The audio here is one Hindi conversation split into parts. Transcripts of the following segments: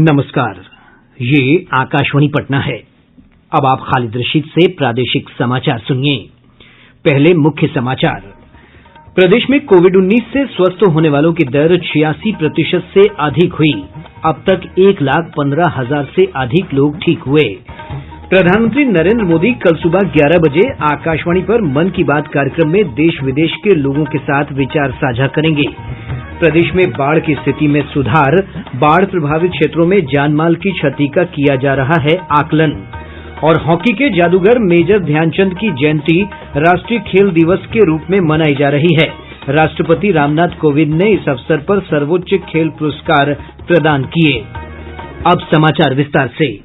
नमस्कार, ये आकाशवाणी पटना है। अब आप खालिद रशीद से प्रादेशिक समाचार सुनिए। पहले मुख्य समाचार। प्रदेश में कोविड-19 से स्वस्थ होने वालों की दर 86% से अधिक हुई। अब तक 1,15,000 से अधिक लोग ठीक हुए। प्रधानमंत्री नरेंद्र मोदी कल सुबह 11 बजे आकाशवाणी पर मन की बात कार्यक्रम में देश विदेश के लोगों के साथ विचार साझा करेंगे। प्रदेश में बाढ़ की स्थिति में सुधार, बाढ़ प्रभावित क्षेत्रों में जानमाल की क्षति का किया जा रहा है आकलन। और हॉकी के जादूगर मेजर ध्यानचंद की जयंती राष्ट्रीय खेल दिवस के रूप में मनाई जा रही है। राष्ट्रपति रामनाथ कोविंद ने इस अवसर पर सर्वोच्च खेल पुरस्कार प्रदान किए। अब समाचार विस्तार से।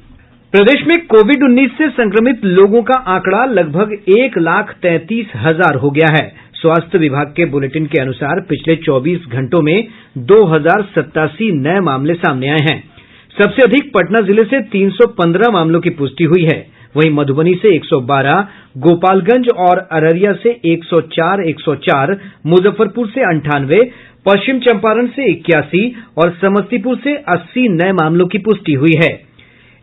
प्रदेश में कोविड-19 से संक्रमित लोगों का आंकड़ा लगभग 1,33,000 हो गया है। स्वास्थ्य विभाग के बुलेटिन के अनुसार पिछले 24 घंटों में 2,087 नए मामले सामने आए हैं। सबसे अधिक पटना जिले से 315 मामलों की पुष्टि हुई है। वहीं मधुबनी से 112, गोपालगंज और अररिया से 104, मुजफ्फरपुर से 98, पश्चिम चंपारण से 81 और समस्तीपुर से 80 नए मामलों की पुष्टि हुई है।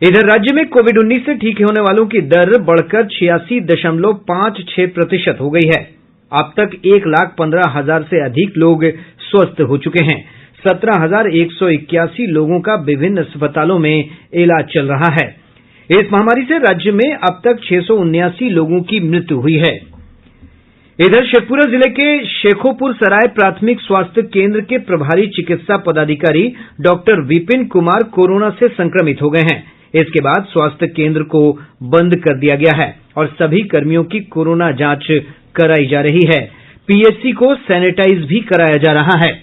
इधर राज्य में कोविड-19 से ठीक होने वालों की दर बढ़कर 86.56% हो गई है। अब तक 1,15,000 से अधिक लोग स्वस्थ हो चुके हैं। 17,181 लोगों का विभिन्न अस्पतालों में इलाज चल रहा है। इस महामारी से राज्य में अब तक 679 लोगों की मृत्यु हुई है। इधर शेखपुरा जिले के शेखोपुर सराय प्राथमिक स्वास्थ्य केंद्र के प्रभारी चिकित्सा पदाधिकारी डॉक्टर विपिन कुमार कोरोना से संक्रमित हो गए हैं। इसके बाद स्वास्थ्य केंद्र को बंद कर दिया गया है और सभी कर्मियों की कोरोना जांच कराई जा रही है। पीएचसी को सैनिटाइज भी कराया जा रहा है।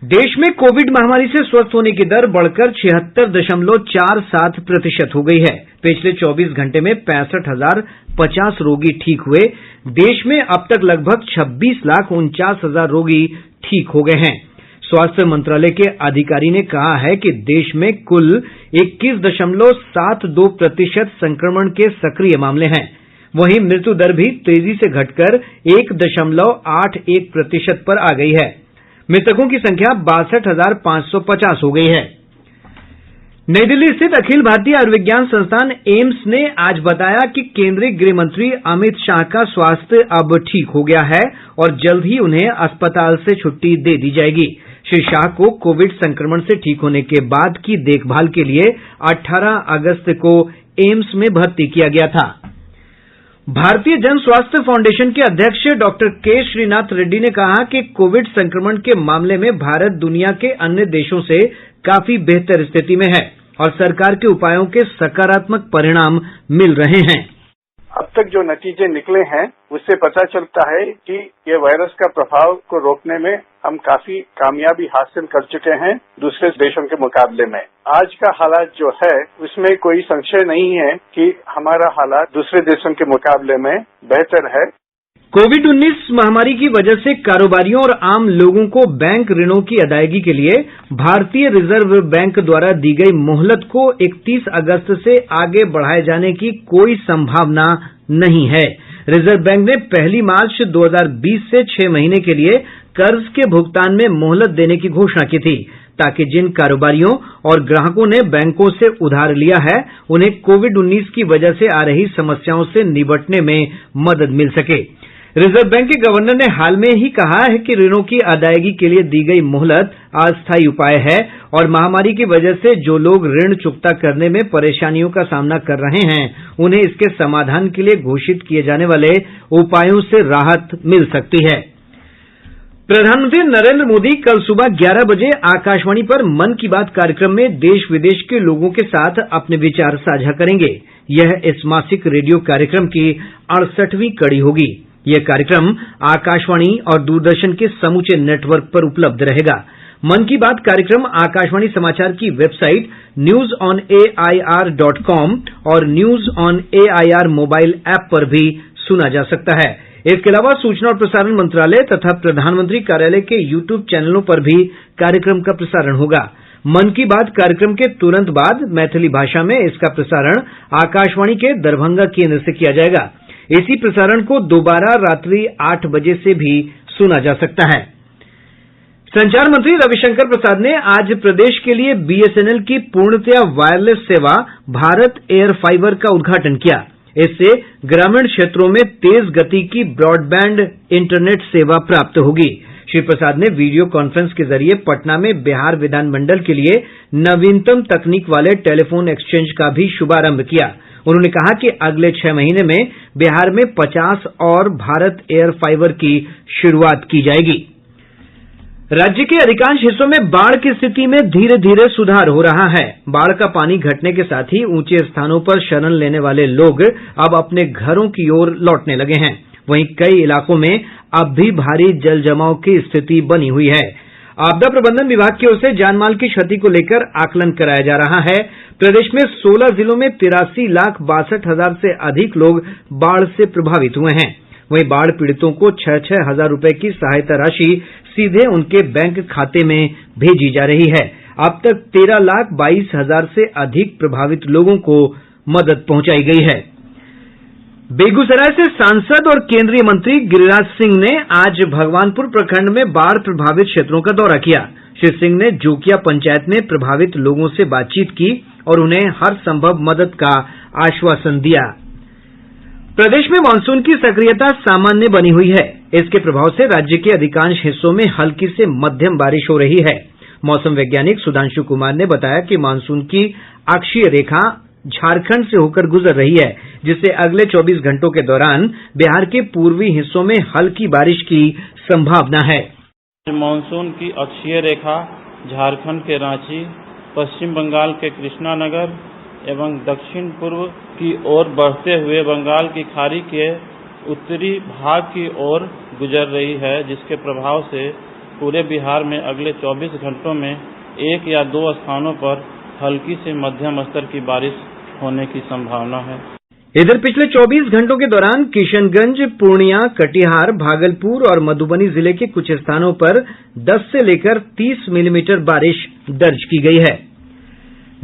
देश में कोविड महामारी से स्वस्थ होने की दर बढ़कर 76.47% हो गई है। पिछले 24 घंटे में 65,050 रोगी ठीक हुए। देश में अब तक लगभग 26,49,000 रोगी ठीक हो गए हैं। स्वास्थ्य मंत्रालय के अधिकारी ने कहा है कि देश में कुल 21.72% संक्रमण के सक्रिय मामले हैं। वहीं मृत्यु दर भी तेजी से घटकर 1.81% पर आ गई है। मृतकों की संख्या 62,550 हो गई है। नई दिल्ली स्थित अखिल भारतीय आयुर्विज्ञान संस्थान एम्स ने आज बताया कि केंद्रीय गृह मंत्री अमित शाह का स्वास्थ्य अब ठीक हो गया है और जल्द ही उन्हें अस्पताल से छुट्टी दे दी जाएगी। श्री शाह को कोविड संक्रमण से ठीक होने के बाद की देखभाल के लिए 18 अगस्त को एम्स में भर्ती किया गया था। भारतीय जन स्वास्थ्य फाउंडेशन के अध्यक्ष डॉक्टर के श्रीनाथ रेड्डी ने कहा कि कोविड संक्रमण के मामले में भारत दुनिया के अन्य देशों से काफी बेहतर स्थिति में है और सरकार के उपायों के सकारात्मक परिणाम मिल रहे हैं। अब तक जो नतीजे निकले हैं उससे पता चलता है कि ये वायरस का प्रभाव को रोकने में हम काफी कामयाबी हासिल कर चुके हैं दूसरे देशों के मुकाबले में। आज का हालात जो है उसमें कोई संशय नहीं है कि हमारा हालात दूसरे देशों के मुकाबले में बेहतर है। कोविड-19 महामारी की वजह से कारोबारियों और आम लोगों को बैंक ऋणों की अदायगी के लिए भारतीय रिजर्व बैंक द्वारा दी गई मोहलत को 31 अगस्त से आगे बढ़ाए जाने की कोई संभावना नहीं है। रिजर्व बैंक ने 1 मार्च 2020 से 6 महीने के लिए कर्ज के भुगतान में मोहलत देने की घोषणा की थी ताकि जिन कारोबारियों और ग्राहकों ने बैंकों से उधार लिया है उन्हें कोविड-19 की वजह से आ रही समस्याओं से निपटने में मदद मिल सके। रिजर्व बैंक के गवर्नर ने हाल में ही कहा है कि ऋणों की अदायगी के लिए दी गई मोहलत अस्थायी उपाय है और महामारी की वजह से जो लोग ऋण चुकता करने में परेशानियों का सामना कर रहे हैं उन्हें इसके समाधान के लिए घोषित किए जाने वाले उपायों से राहत मिल सकती है। प्रधानमंत्री नरेंद्र मोदी कल सुबह 11 बजे आकाशवाणी पर मन की बात कार्यक्रम में देश विदेश के लोगों के साथ अपने विचार साझा करेंगे। यह इस मासिक रेडियो कार्यक्रम की 68वीं कड़ी होगी। यह कार्यक्रम आकाशवाणी और दूरदर्शन के समूचे नेटवर्क पर उपलब्ध रहेगा। मन की बात कार्यक्रम आकाशवाणी समाचार की वेबसाइट newsonair.com और news on AIR mobile app पर भी सुना जा सकता है। इसके अलावा सूचना और प्रसारण मंत्रालय तथा प्रधानमंत्री कार्यालय के YouTube चैनलों पर भी कार्यक्रम का प्रसारण होगा। मन की बात कार्यक्रम के तुरंत बाद मैथिली भाषा में इसका प्रसारण आकाशवाणी के दरभंगा केंद्र से किया जाएगा। इसी प्रसारण को दोबारा रात्रि 8 बजे से भी सुना जा सकता है। संचार मंत्री रविशंकर प्रसाद ने आज प्रदेश के लिए बीएसएनएल की पूर्णतया वायरलेस सेवा भारत एयर फाइबर का उद्घाटन किया। इससे ग्रामीण क्षेत्रों में तेज गति की ब्रॉडबैंड इंटरनेट सेवा प्राप्त होगी। श्री प्रसाद ने वीडियो कॉन्फ्रेंस के जरिए पटना में बिहार विधानमंडल के लिए नवीनतम तकनीक वाले टेलीफोन एक्सचेंज का भी शुभारंभ किया। उन्होंने कहा कि अगले 6 महीने में बिहार में 50 और भारत एयर फाइबर की शुरूआत की जाएगी। राज्य के अधिकांश हिस्सों में बाढ़ की स्थिति में धीरे धीरे सुधार हो रहा है। बाढ़ का पानी घटने के साथ ही ऊंचे स्थानों पर शरण लेने वाले लोग अब अपने घरों की ओर लौटने लगे हैं। वहीं कई इलाकों में अब भी भारी जल जमाव की स्थिति बनी हुई है। आपदा प्रबंधन विभाग की ओर से जानमाल की क्षति को लेकर आकलन कराया जा रहा है। प्रदेश में 16 जिलों में 83,62,000 से अधिक लोग बाढ़ से प्रभावित हुए हैं। वहीं बाढ़ पीड़ितों को 6-6 हजार रुपए की सहायता राशि सीधे उनके बैंक खाते में भेजी जा रही है। अब तक 13,22,000 से अधिक प्रभावित लोगों को मदद पहुंचाई गई है। बेगूसराय से सांसद और केंद्रीय मंत्री गिरिराज सिंह ने आज भगवानपुर प्रखंड में बाढ़ प्रभावित क्षेत्रों का दौरा किया। श्री सिंह ने जोकिया पंचायत में प्रभावित लोगों से बातचीत की और उन्हें हर संभव मदद का आश्वासन दिया। प्रदेश में मानसून की सक्रियता सामान्य बनी हुई है। इसके प्रभाव से राज्य के अधिकांश हिस्सों में हल्की से मध्यम बारिश हो रही है। मौसम वैज्ञानिक सुधांशु कुमार ने बताया कि मानसून की अक्षीय रेखा झारखंड से होकर गुजर रही है, जिससे अगले 24 घंटों के दौरान बिहार के पूर्वी हिस्सों में हल्की बारिश की संभावना है। मानसून की अक्षीय रेखा झारखंड के रांची, पश्चिम बंगाल के कृष्णानगर एवं दक्षिण पूर्व की ओर बढ़ते हुए बंगाल की खाड़ी के उत्तरी भाग की ओर गुजर रही है, जिसके प्रभाव से पूरे बिहार में अगले 24 घंटों में 1 या 2 स्थानों पर हल्की से मध्यम स्तर की बारिश होने की संभावना है। इधर पिछले 24 घंटों के दौरान किशनगंज, पूर्णिया, कटिहार, भागलपुर और मधुबनी जिले के कुछ स्थानों पर 10 से लेकर 30 मिलीमीटर बारिश दर्ज की गई है।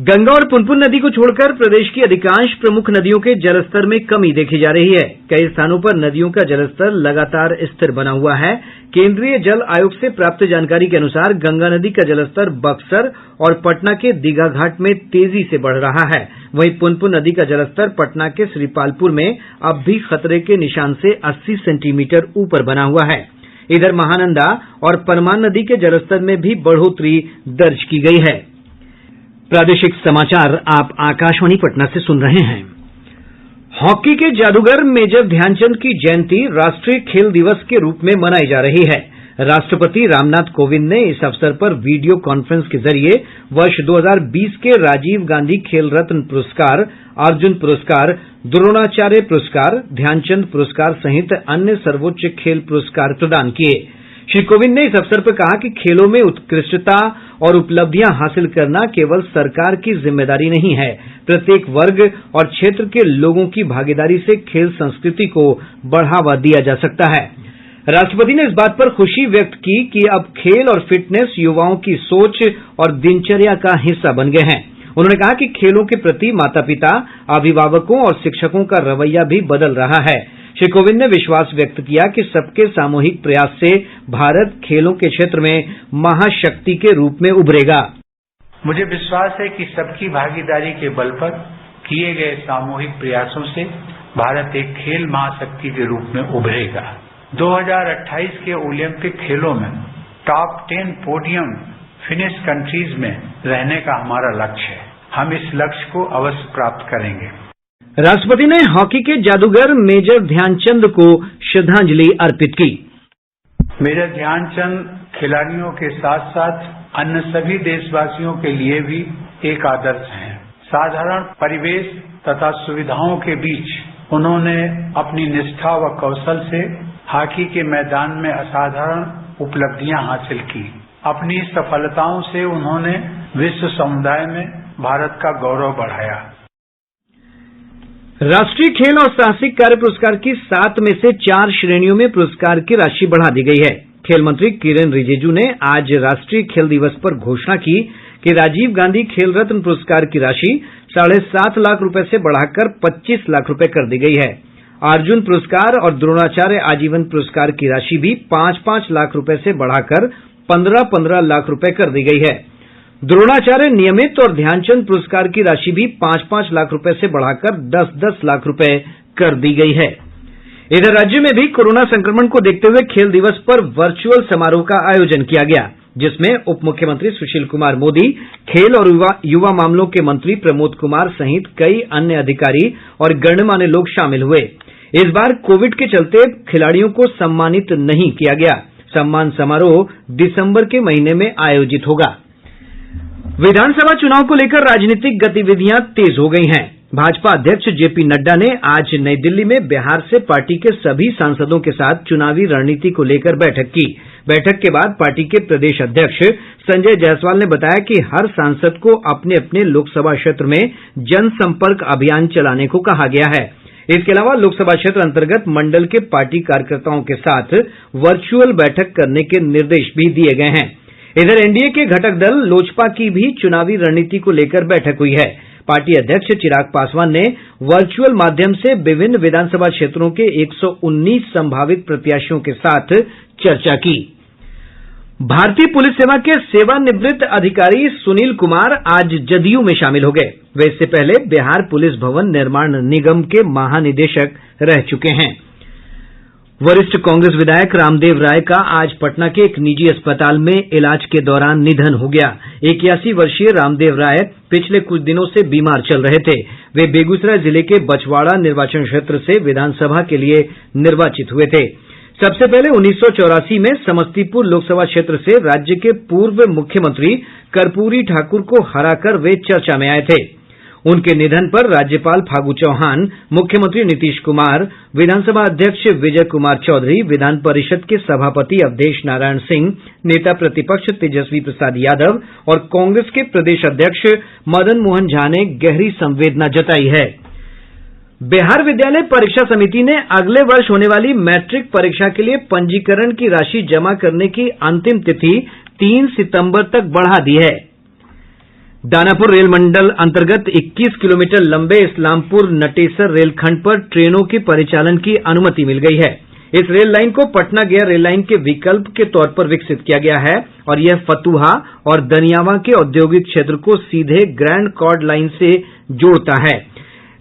गंगा और पुनपुन नदी को छोड़कर प्रदेश की अधिकांश प्रमुख नदियों के जलस्तर में कमी देखी जा रही है। कई स्थानों पर नदियों का जलस्तर लगातार स्थिर बना हुआ है। केंद्रीय जल आयोग से प्राप्त जानकारी के अनुसार गंगा नदी का जलस्तर बक्सर और पटना के दीघा घाट में तेजी से बढ़ रहा है। वहीं पुनपुन नदी का जलस्तर पटना के श्रीपालपुर में अब भी खतरे के निशान से 80 सेंटीमीटर ऊपर बना हुआ है। इधर महानंदा और परमान नदी के जलस्तर में भी बढ़ोतरी दर्ज की गई है। प्रादेशिक समाचार आप आकाशवाणी पटना से सुन रहे हैं। हॉकी के जादूगर मेजर ध्यानचंद की जयंती राष्ट्रीय खेल दिवस के रूप में मनाई जा रही है। राष्ट्रपति रामनाथ कोविंद ने इस अवसर पर वीडियो कॉन्फ्रेंस के जरिए वर्ष 2020 के राजीव गांधी खेल रत्न पुरस्कार, अर्जुन पुरस्कार, द्रोणाचार्य पुरस्कार, ध्यानचंद पुरस्कार सहित अन्य सर्वोच्च खेल पुरस्कार प्रदान किए। श्री कोविंद ने इस अवसर पर कहा कि खेलों में उत्कृष्टता और उपलब्धियां हासिल करना केवल सरकार की जिम्मेदारी नहीं है, प्रत्येक वर्ग और क्षेत्र के लोगों की भागीदारी से खेल संस्कृति को बढ़ावा दिया जा सकता है। राष्ट्रपति ने इस बात पर खुशी व्यक्त की कि अब खेल और फिटनेस युवाओं की सोच और दिनचर्या का हिस्सा बन गए हैं। उन्होंने कहा कि खेलों के प्रति माता-पिता, अभिभावकों और शिक्षकों का रवैया भी बदल रहा है। श्री कोविंद ने विश्वास व्यक्त किया कि सबके सामूहिक प्रयास से भारत खेलों के क्षेत्र में महाशक्ति के रूप में उभरेगा। मुझे विश्वास है कि सबकी भागीदारी के बल पर किए गए सामूहिक प्रयासों से भारत एक खेल महाशक्ति के रूप में उभरेगा। 2028 के ओलंपिक खेलों में टॉप 10 पोडियम फिनिश कंट्रीज में रहने का हमारा लक्ष्य है। हम इस लक्ष्य को अवश्य प्राप्त करेंगे। राष्ट्रपति ने हॉकी के जादूगर मेजर ध्यानचंद को श्रद्धांजलि अर्पित की। मेजर ध्यानचंद खिलाड़ियों के साथ साथ अन्य सभी देशवासियों के लिए भी एक आदर्श हैं। साधारण परिवेश तथा सुविधाओं के बीच उन्होंने अपनी निष्ठा व कौशल से हॉकी के मैदान में असाधारण उपलब्धियां हासिल की। अपनी सफलताओं से उन्होंने विश्व समुदाय में भारत का गौरव बढ़ाया। राष्ट्रीय खेल और साहसिक कार्य पुरस्कार की 7 में से 4 श्रेणियों में पुरस्कार की राशि बढ़ा दी गई है। खेल मंत्री किरेन रिजिजू ने आज राष्ट्रीय खेल दिवस पर घोषणा की कि राजीव गांधी खेल रत्न पुरस्कार की राशि 7.5 लाख रुपए से बढ़ाकर 25 लाख रुपए कर दी गई है। अर्जुन पुरस्कार और द्रोणाचार्य आजीवन पुरस्कार की राशि भी 5-5 लाख रुपए से बढ़ाकर 15-15 लाख रुपए कर दी गई है। द्रोणाचार्य नियमित और ध्यानचंद पुरस्कार की राशि भी 5-5 लाख रुपए से बढ़ाकर 10-10 लाख रुपए कर दी गई है। इधर राज्य में भी कोरोना संक्रमण को देखते हुए खेल दिवस पर वर्चुअल समारोह का आयोजन किया गया, जिसमें उप मुख्यमंत्री सुशील कुमार मोदी, खेल और युवा मामलों के मंत्री प्रमोद कुमार सहित कई अन्य अधिकारी और गणमान्य लोग शामिल हुए। इस बार कोविड के चलते खिलाड़ियों को सम्मानित नहीं किया गया। सम्मान समारोह दिसंबर के महीने में आयोजित होगा। विधानसभा चुनाव को लेकर राजनीतिक गतिविधियां तेज हो गई हैं। भाजपा अध्यक्ष जेपी नड्डा ने आज नई दिल्ली में बिहार से पार्टी के सभी सांसदों के साथ चुनावी रणनीति को लेकर बैठक की। बैठक के बाद पार्टी के प्रदेश अध्यक्ष संजय जायसवाल ने बताया कि हर सांसद को अपने अपने लोकसभा क्षेत्र में जनसंपर्क अभियान चलाने को कहा गया है। इसके अलावा लोकसभा क्षेत्र अंतर्गत मंडल के पार्टी कार्यकर्ताओं के साथ वर्चुअल बैठक करने के निर्देश भी दिए गए हैं। इधर एनडीए के घटक दल लोजपा की भी चुनावी रणनीति को लेकर बैठक हुई है। पार्टी अध्यक्ष चिराग पासवान ने वर्चुअल माध्यम से विभिन्न विधानसभा क्षेत्रों के 119 संभावित प्रत्याशियों के साथ चर्चा की। भारतीय पुलिस सेवा के सेवानिवृत्त अधिकारी सुनील कुमार आज जदयू में शामिल हो गए। वे इससे पहले बिहार पुलिस भवन निर्माण निगम के महानिदेशक रह चुके हैं। वरिष्ठ कांग्रेस विधायक रामदेव राय का आज पटना के एक निजी अस्पताल में इलाज के दौरान निधन हो गया। 81 वर्षीय रामदेव राय पिछले कुछ दिनों से बीमार चल रहे थे। वे बेगूसराय जिले के बछवाड़ा निर्वाचन क्षेत्र से विधानसभा के लिए निर्वाचित हुए थे। सबसे पहले 1984 में समस्तीपुर लोकसभा क्षेत्र से राज्य के पूर्व मुख्यमंत्री कर्पूरी ठाकुर को हराकर वे चर्चा में आए थे। उनके निधन पर राज्यपाल फागू चौहान, मुख्यमंत्री नीतीश कुमार, विधानसभा अध्यक्ष विजय कुमार चौधरी, विधान परिषद के सभापति अवधेश नारायण सिंह, नेता प्रतिपक्ष तेजस्वी प्रसाद यादव और कांग्रेस के प्रदेश अध्यक्ष मदन मोहन झा ने गहरी संवेदना जताई है। बिहार विद्यालय परीक्षा समिति ने अगले वर्ष होने वाली मैट्रिक परीक्षा के लिए पंजीकरण की राशि जमा करने की अंतिम तिथि 3 सितंबर तक बढ़ा दी है। दानापुर रेल मंडल अंतर्गत 21 किलोमीटर लंबे इस्लामपुर नटेसर रेलखंड पर ट्रेनों के परिचालन की अनुमति मिल गई है। इस रेल लाइन को पटना गया रेल लाइन के विकल्प के तौर पर विकसित किया गया है और यह फतुहा और दनियावा के औद्योगिक क्षेत्र को सीधे ग्रैंड कॉर्ड लाइन से जोड़ता है।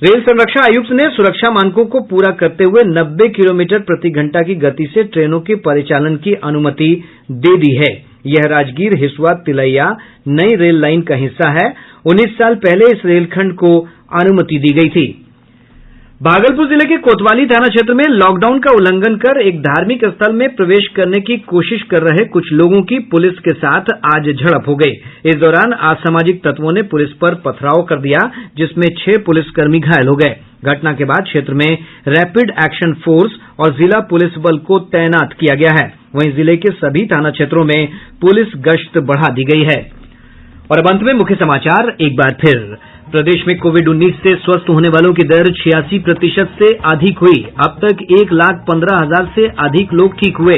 रेल संरक्षण आयुक्त ने सुरक्षा मानकों को पूरा करते हुए 90 किलोमीटर प्रति घंटा की गति से ट्रेनों के परिचालन की अनुमति दे दी है। यह राजगीर हिसुआ तिलैया नई रेल लाइन का हिस्सा है। 19 साल पहले इस रेलखंड को अनुमति दी गई थी। भागलपुर जिले के कोतवाली थाना क्षेत्र में लॉकडाउन का उल्लंघन कर एक धार्मिक स्थल में प्रवेश करने की कोशिश कर रहे कुछ लोगों की पुलिस के साथ आज झड़प हो गई। इस दौरान असामाजिक तत्वों ने पुलिस पर पथराव कर दिया, जिसमें 6 पुलिसकर्मी घायल हो गए। घटना के बाद क्षेत्र में रैपिड एक्शन फोर्स और जिला पुलिस बल को तैनात किया गया है। वहीं जिले के सभी थाना क्षेत्रों में पुलिस गश्त बढ़ा दी गई है। और अब अंत में मुख्य समाचार एक बार फिर। प्रदेश में कोविड-19 से स्वस्थ होने वालों की दर 86% से अधिक हुई। अब तक 1,15,000 से अधिक लोग ठीक हुए।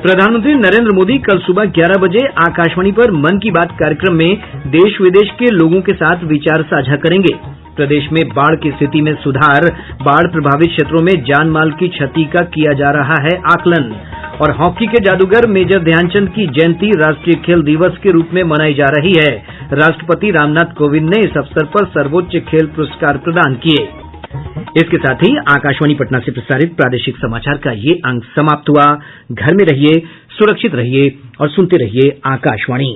प्रधानमंत्री नरेंद्र मोदी कल सुबह 11 बजे आकाशवाणी पर मन की बात कार्यक्रम में देश विदेश के लोगों के साथ विचार साझा करेंगे। प्रदेश में बाढ़ की स्थिति में सुधार, बाढ़ प्रभावित क्षेत्रों में जान माल की क्षति का किया जा रहा है आकलन। और हॉकी के जादूगर मेजर ध्यानचंद की जयंती राष्ट्रीय खेल दिवस के रूप में मनाई जा रही है। राष्ट्रपति रामनाथ कोविंद ने इस अवसर पर सर्वोच्च खेल पुरस्कार प्रदान किए। इसके साथ ही आकाशवाणी पटना से प्रसारित प्रादेशिक समाचार का ये अंक समाप्त हुआ। घर में रहिए, सुरक्षित रहिए और सुनते रहिए आकाशवाणी।